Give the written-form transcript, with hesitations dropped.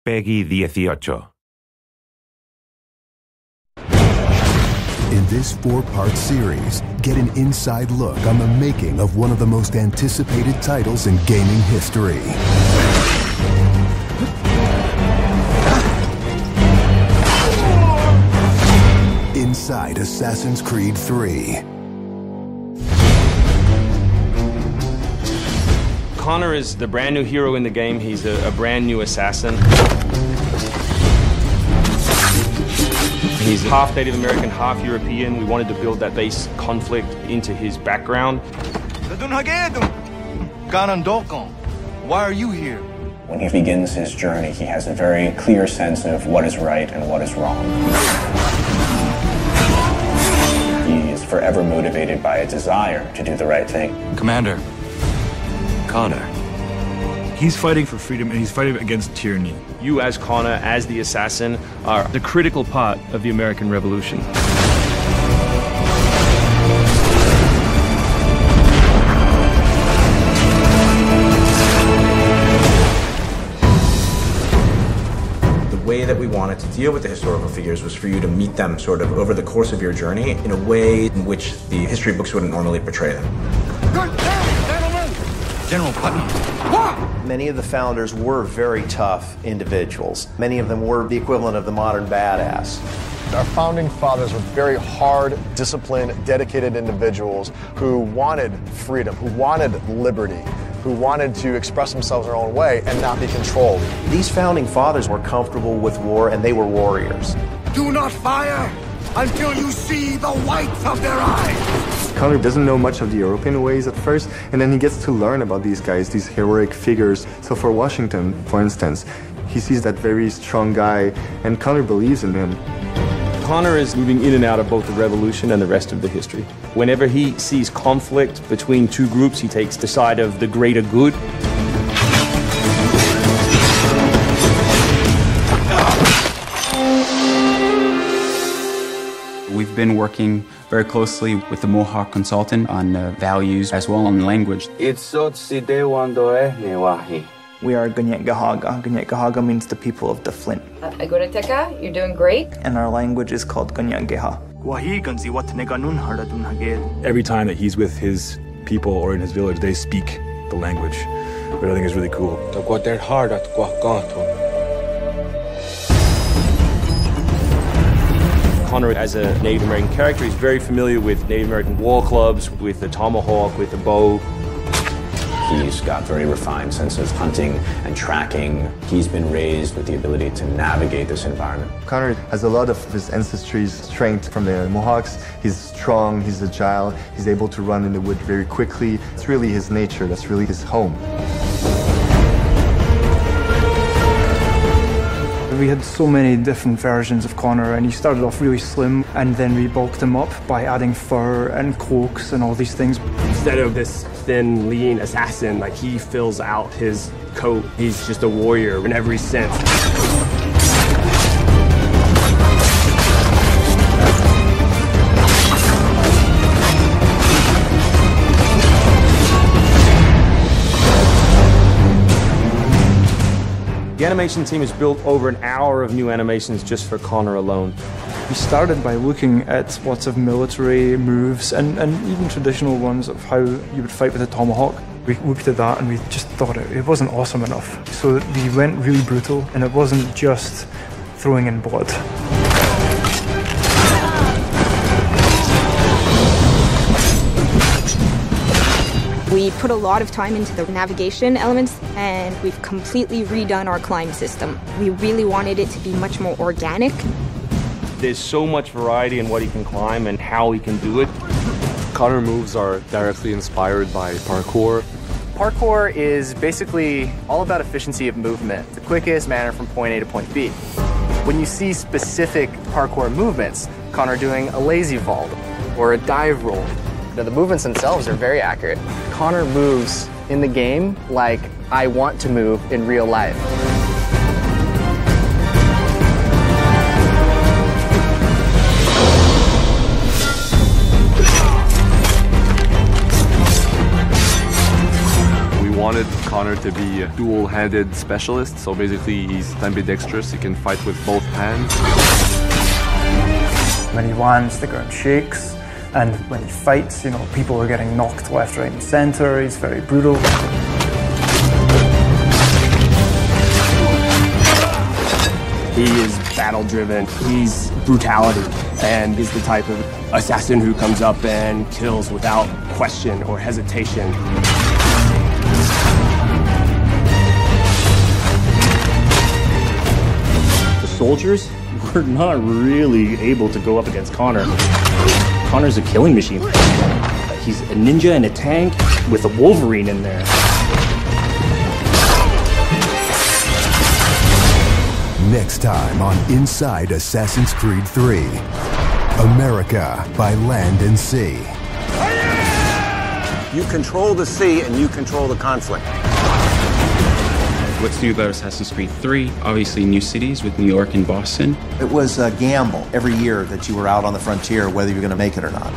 Peggy 18. In this 4-part series, get an inside look on the making of one of the most anticipated titles in gaming history. Inside Assassin's Creed 3. Connor is the brand new hero in the game. He's a brand new assassin. He's half Native American, half European. We wanted to build that base conflict into his background. Why are you here? When he begins his journey, he has a very clear sense of what is right and what is wrong. He is forever motivated by a desire to do the right thing. Commander, Connor. He's fighting for freedom and he's fighting against tyranny. You as Connor, as the assassin, are the critical part of the American Revolution. The way that we wanted to deal with the historical figures was for you to meet them sort of over the course of your journey in a way in which the history books wouldn't normally portray them. General Putnam. Many of the founders were very tough individuals. Many of them were the equivalent of the modern badass. Our founding fathers were very hard, disciplined, dedicated individuals who wanted freedom, who wanted liberty, who wanted to express themselves their own way and not be controlled. These founding fathers were comfortable with war and they were warriors. Do not fire until you see the whites of their eyes. Connor doesn't know much of the European ways at first, and then he gets to learn about these guys, these heroic figures. So for Washington, for instance, he sees that very strong guy, and Connor believes in him. Connor is moving in and out of both the revolution and the rest of the history. Whenever he sees conflict between two groups, he takes the side of the greater good. We've been working very closely with the Mohawk consultant on values as well on language. We are Gunyetgahaga. Gunyetgahaga means the people of the Flint. Agorateka, you're doing great. And our language is called Gunyetgeha. Every time that he's with his people or in his village, they speak the language, which I think is really cool. Connor, as a Native American character, is very familiar with Native American war clubs, with the tomahawk, with the bow. He's got very refined sense of hunting and tracking. He's been raised with the ability to navigate this environment. Connor has a lot of his ancestry's strength from the Mohawks. He's strong, he's agile, he's able to run in the wood very quickly. It's really his nature, that's really his home. We had so many different versions of Connor, and he started off really slim, and then we bulked him up by adding fur and cloaks and all these things. Instead of this thin, lean assassin, like he fills out his coat. He's just a warrior in every sense. The animation team has built over an hour of new animations just for Connor alone. We started by looking at lots of military moves and even traditional ones of how you would fight with a tomahawk. We looked at that and we just thought it wasn't awesome enough. So we went really brutal, and it wasn't just throwing in blood. We put a lot of time into the navigation elements, and we've completely redone our climb system. We really wanted it to be much more organic. There's so much variety in what he can climb and how he can do it. Connor moves are directly inspired by parkour. Parkour is basically all about efficiency of movement, the quickest manner from point A to point B. When you see specific parkour movements, Connor doing a lazy vault or a dive roll, the movements themselves are very accurate. Connor moves in the game like I want to move in real life. We wanted Connor to be a dual-handed specialist. So basically, he's ambidextrous. He can fight with both hands. When he lands, the ground shakes. And when he fights, people are getting knocked left, right, and center. He's very brutal. He is battle-driven. He's brutality. And he's the type of assassin who comes up and kills without question or hesitation. The soldiers were not really able to go up against Connor. Connor's a killing machine. He's a ninja in a tank with a Wolverine in there. Next time on Inside Assassin's Creed 3, America by Land and Sea. You control the sea and you control the conflict. What's new about Assassin's Creed 3? Obviously new cities with New York and Boston. It was a gamble every year that you were out on the frontier, whether you're going to make it or not.